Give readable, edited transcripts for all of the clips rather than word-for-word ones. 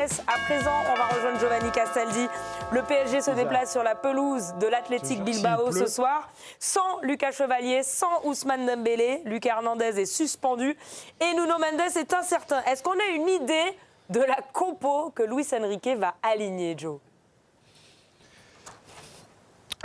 À présent, on va rejoindre Giovanni Castaldi. Le PSG se déplace sur la pelouse de l'Athletic Bilbao ce soir. Sans Lucas Chevalier, sans Ousmane Dembélé. Lucas Hernandez est suspendu et Nuno Mendes est incertain. Est-ce qu'on a une idée de la compo que Luis Enrique va aligner, Joe ?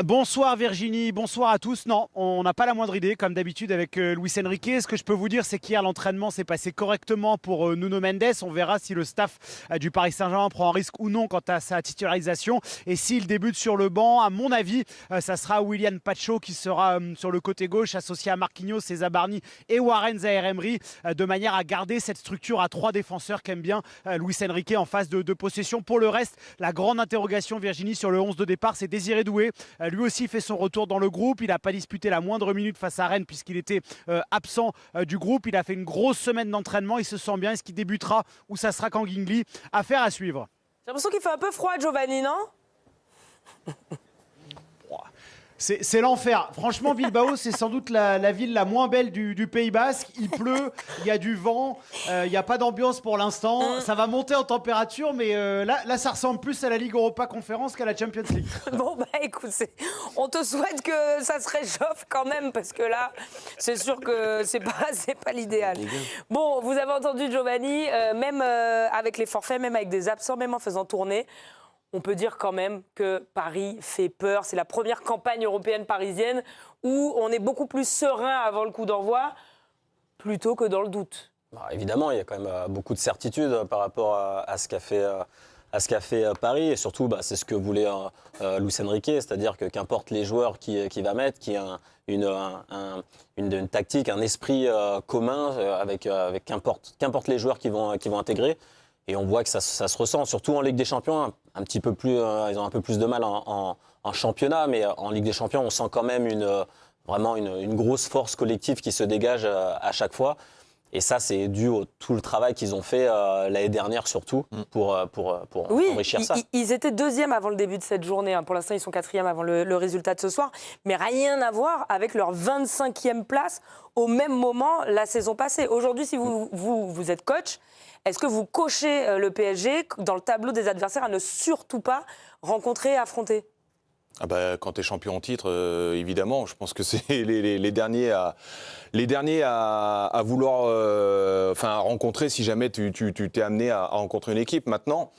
Bonsoir Virginie, bonsoir à tous. Non, on n'a pas la moindre idée, comme d'habitude avec Luis Enrique. Ce que je peux vous dire, c'est qu'hier, l'entraînement s'est passé correctement pour Nuno Mendes. On verra si le staff du Paris Saint-Germain prend un risque ou non quant à sa titularisation. Et s'il débute sur le banc, à mon avis, ça sera Willian Pacho qui sera sur le côté gauche, associé à Marquinhos, César Barny et Warren Zaïre-Emery, de manière à garder cette structure à 3 défenseurs qu'aime bien Luis Enrique en phase de possession. Pour le reste, la grande interrogation, Virginie, sur le 11 de départ, c'est Désiré Doué. Lui aussi fait son retour dans le groupe. Il n'a pas disputé la moindre minute face à Rennes puisqu'il était absent du groupe. Il a fait une grosse semaine d'entraînement. Il se sent bien. Est-ce qu'il débutera ou ça sera Kangingli? Affaire à suivre. J'ai l'impression qu'il fait un peu froid, Giovanni, non ? C'est l'enfer. Franchement, Bilbao, c'est sans doute la ville la moins belle du Pays Basque. Il pleut, il y a du vent, il n'y a pas d'ambiance pour l'instant. Ça va monter en température, mais là, ça ressemble plus à la Ligue Europa Conférence qu'à la Champions League. Bon, bah écoute, on te souhaite que ça se réchauffe quand même, parce que là, c'est sûr que c'est pas l'idéal. Bon, vous avez entendu Giovanni, même avec les forfaits, même avec des absents, même en faisant tourner, on peut dire quand même que Paris fait peur. C'est la première campagne européenne parisienne où on est beaucoup plus serein avant le coup d'envoi plutôt que dans le doute. Bah, évidemment, il y a quand même beaucoup de certitudes par rapport à ce qu'a fait Paris. Et surtout, c'est ce que voulait Luis Enrique, c'est-à-dire que qu'importe les joueurs qu'il va mettre, qu'il y ait une tactique, un esprit commun avec qu'importe les joueurs qui vont intégrer. Et on voit que ça se ressent, surtout en Ligue des Champions, un petit peu plus, ils ont un peu plus de mal en championnat, mais en Ligue des Champions, on sent quand même vraiment une grosse force collective qui se dégage à chaque fois. Et ça, c'est dû à tout le travail qu'ils ont fait l'année dernière, surtout, pour enrichir ça. Ils étaient deuxièmes avant le début de cette journée. Pour l'instant, ils sont quatrièmes avant le résultat de ce soir. Mais rien à voir avec leur 25e place au même moment la saison passée. Aujourd'hui, si vous êtes coach, est-ce que vous cochez le PSG dans le tableau des adversaires à ne surtout pas rencontrer et affronter ? Quand tu es champion en titre, évidemment, je pense que c'est les derniers à vouloir à rencontrer si jamais tu t'es amené à rencontrer une équipe. Maintenant,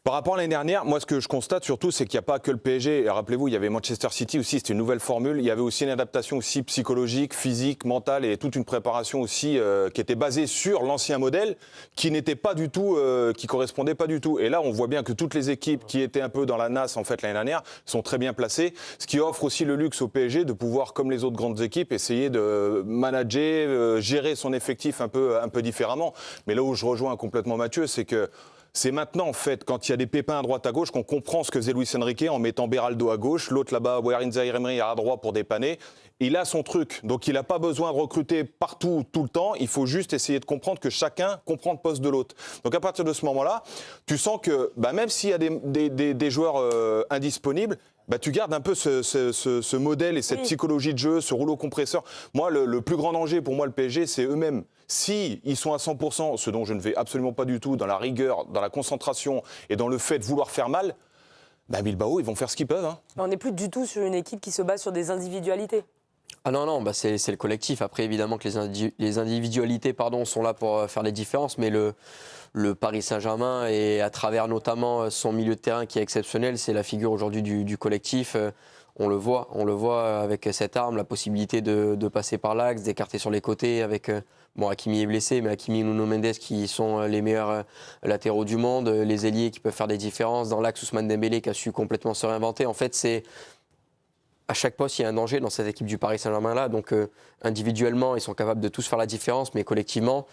par rapport à l'année dernière, moi ce que je constate surtout, c'est qu'il n'y a pas que le PSG. Et rappelez-vous, il y avait Manchester City aussi, c'était une nouvelle formule. Il y avait aussi une adaptation aussi psychologique, physique, mentale et toute une préparation aussi qui était basée sur l'ancien modèle, qui n'était pas du tout, qui correspondait pas du tout. Et là, on voit bien que toutes les équipes qui étaient un peu dans la nasse en fait l'année dernière sont très bien placées, ce qui offre aussi le luxe au PSG de pouvoir, comme les autres grandes équipes, essayer de manager, gérer son effectif un peu différemment. Mais là où je rejoins complètement Mathieu, c'est que c'est maintenant, en fait, quand il y a des pépins à droite, à gauche, qu'on comprend ce que faisait Luis Enrique en mettant Beraldo à gauche, l'autre là-bas, Warren Zaïre-Emery à droite pour dépanner. Il a son truc, donc il n'a pas besoin de recruter partout, tout le temps. Il faut juste essayer de comprendre que chacun comprend le poste de l'autre. Donc à partir de ce moment-là, tu sens que même s'il y a des joueurs indisponibles, tu gardes un peu ce modèle et cette psychologie de jeu, ce rouleau compresseur. Moi, le plus grand danger pour moi, le PSG, c'est eux-mêmes. Si ils sont à 100%, ce dont je ne vais absolument pas du tout, dans la rigueur, dans la concentration et dans le fait de vouloir faire mal, Bilbao, ils vont faire ce qu'ils peuvent. On n'est plus du tout sur une équipe qui se base sur des individualités. Ah non, c'est le collectif. Après, évidemment que les individualités sont là pour faire les différences, mais le Paris Saint-Germain, et à travers notamment son milieu de terrain qui est exceptionnel, c'est la figure aujourd'hui du collectif. On le voit avec cette arme, la possibilité de passer par l'axe, d'écarter sur les côtés avec... Hakimi est blessé, mais Hakimi et Nuno Mendes qui sont les meilleurs latéraux du monde, les ailiers qui peuvent faire des différences. Dans l'axe, Ousmane Dembélé qui a su complètement se réinventer. En fait, c'est... À chaque poste, il y a un danger dans cette équipe du Paris Saint-Germain-là. Donc, individuellement, ils sont capables de tous faire la différence, mais collectivement,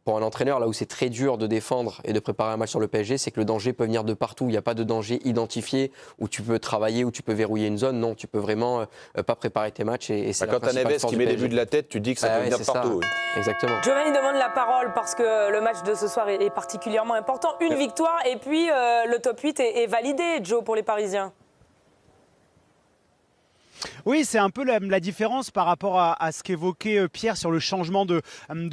pour un entraîneur, là où c'est très dur de défendre et de préparer un match sur le PSG, c'est que le danger peut venir de partout. Il n'y a pas de danger identifié où tu peux travailler, où tu peux verrouiller une zone. Non, tu peux vraiment pas préparer tes matchs. Et c'est quand tu as Neves qui met des buts de la tête, tu dis que ça peut venir de partout. Oui. Exactement. Giovanni demande la parole parce que le match de ce soir est particulièrement important. Une victoire et puis le top 8 est validé, Joe, pour les Parisiens. Oui, c'est un peu la différence par rapport à ce qu'évoquait Pierre sur le changement de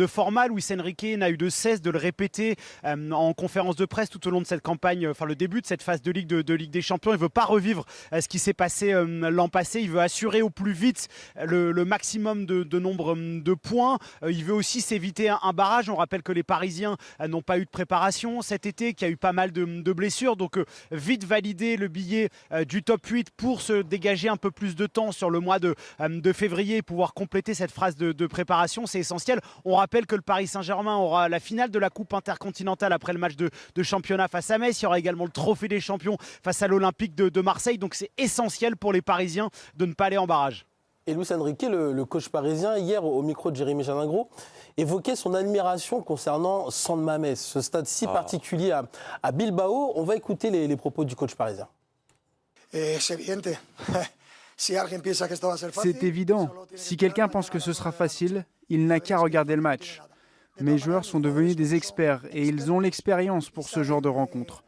format. Luis Enrique n'a eu de cesse de le répéter en conférence de presse tout au long de cette campagne, enfin le début de cette phase de Ligue des Champions. Il ne veut pas revivre ce qui s'est passé l'an passé. Il veut assurer au plus vite le maximum de nombre de points. Il veut aussi s'éviter un barrage. On rappelle que les Parisiens n'ont pas eu de préparation cet été, qu'il y a eu pas mal de blessures. Donc vite valider le billet du top 8 pour se dégager un peu plus de temps sur le mois de février et pouvoir compléter cette phase de préparation, c'est essentiel. On rappelle que le Paris Saint-Germain aura la finale de la Coupe intercontinentale après le match de championnat face à Metz. Il y aura également le trophée des champions face à l'Olympique de Marseille. Donc c'est essentiel pour les Parisiens de ne pas aller en barrage. Et Luis Enrique, le coach parisien, hier au micro de Jérémy Janingro, évoquait son admiration concernant San Mamés, ce stade si particulier à Bilbao. On va écouter les propos du coach parisien. C'est évident. Si quelqu'un pense que ce sera facile, il n'a qu'à regarder le match. Mes joueurs sont devenus des experts et ils ont l'expérience pour ce genre de rencontre.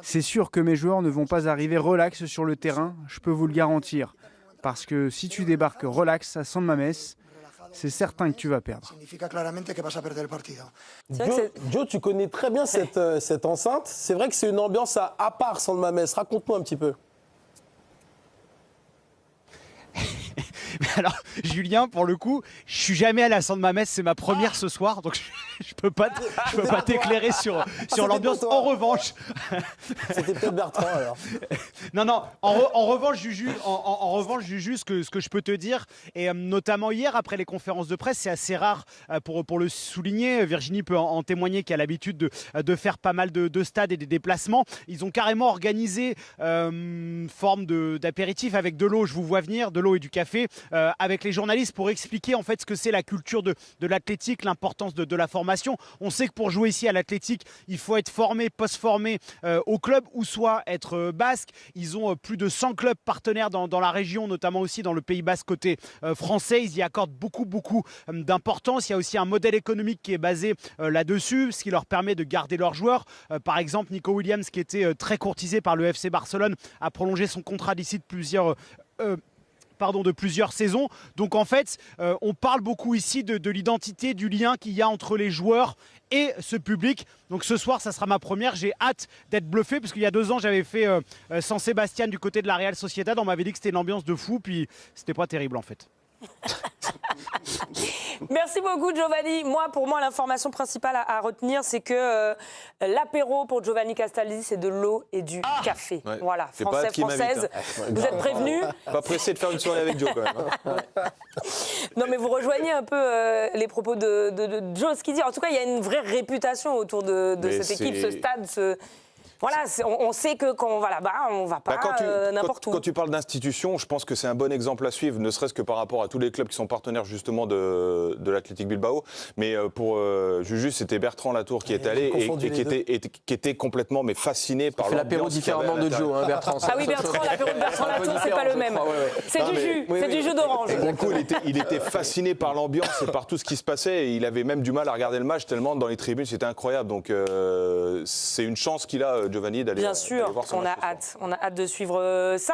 C'est sûr que mes joueurs ne vont pas arriver relax sur le terrain, je peux vous le garantir. Parce que si tu débarques relax à San Mamés, c'est certain que tu vas perdre. Joe, tu connais très bien cette enceinte. C'est vrai que c'est une ambiance à part San Mamés. Raconte-nous un petit peu. Alors, Julien, pour le coup, je suis jamais allé à San Mamés, c'est ma première ce soir, donc je peux pas t'éclairer sur l'ambiance. En revanche, c'était peut-être Bertrand alors. Non. En revanche, Juju, ce que je peux te dire, et notamment hier après les conférences de presse, c'est assez rare pour le souligner. Virginie peut en témoigner, qui a l'habitude de faire pas mal de stades et des déplacements. Ils ont carrément organisé une forme d'apéritif avec de l'eau. Je vous vois venir, de l'eau et du café. Avec les journalistes pour expliquer en fait ce que c'est la culture de l'athlétique, l'importance de la formation. On sait que pour jouer ici à l'athlétique, il faut être formé, post-formé au club ou soit être basque. Ils ont plus de 100 clubs partenaires dans la région, notamment aussi dans le Pays Basque côté français. Ils y accordent beaucoup d'importance. Il y a aussi un modèle économique qui est basé là-dessus, ce qui leur permet de garder leurs joueurs. Par exemple, Nico Williams, qui était très courtisé par le FC Barcelone, a prolongé son contrat d'ici de plusieurs saisons. Donc en fait, on parle beaucoup ici de l'identité, du lien qu'il y a entre les joueurs et ce public. Donc ce soir, ça sera ma première. J'ai hâte d'être bluffé parce qu'il y a 2 ans, j'avais fait San Sebastián du côté de la Real Sociedad. On m'avait dit que c'était une ambiance de fou, puis c'était pas terrible en fait. Merci beaucoup Giovanni. Pour moi, l'information principale à retenir, c'est que l'apéro pour Giovanni Castaldi, c'est de l'eau et du café. Ouais. Voilà, C'est pas qui française. Vous êtes prévenus. Pas pressé de faire une soirée avec Joe quand même. Non, mais vous rejoignez un peu les propos de Joe, ce qu'il dit. En tout cas, il y a une vraie réputation autour de cette équipe, ce stade, Voilà, on sait que quand on va là-bas, on ne va pas n'importe où. Quand tu parles d'institution, je pense que c'est un bon exemple à suivre, ne serait-ce que par rapport à tous les clubs qui sont partenaires justement de l'Athletic Bilbao. Mais pour Juju, c'était Bertrand Latour qui est allé et qui était complètement fasciné par l'ambiance. L'apéro différemment de Joe, hein, Bertrand. Ah oui, Bertrand, l'apéro de Bertrand Latour, c'est pas le même. C'est du jus, c'est du jus d'orange. Du coup, il était fasciné par l'ambiance et par tout ce qui se passait. Et il avait même du mal à regarder le match tellement dans les tribunes, c'était incroyable. Donc c'est une chance qu'il a, Giovanni, d'aller Bien sûr, voir son match ce soir. on a hâte de suivre ça.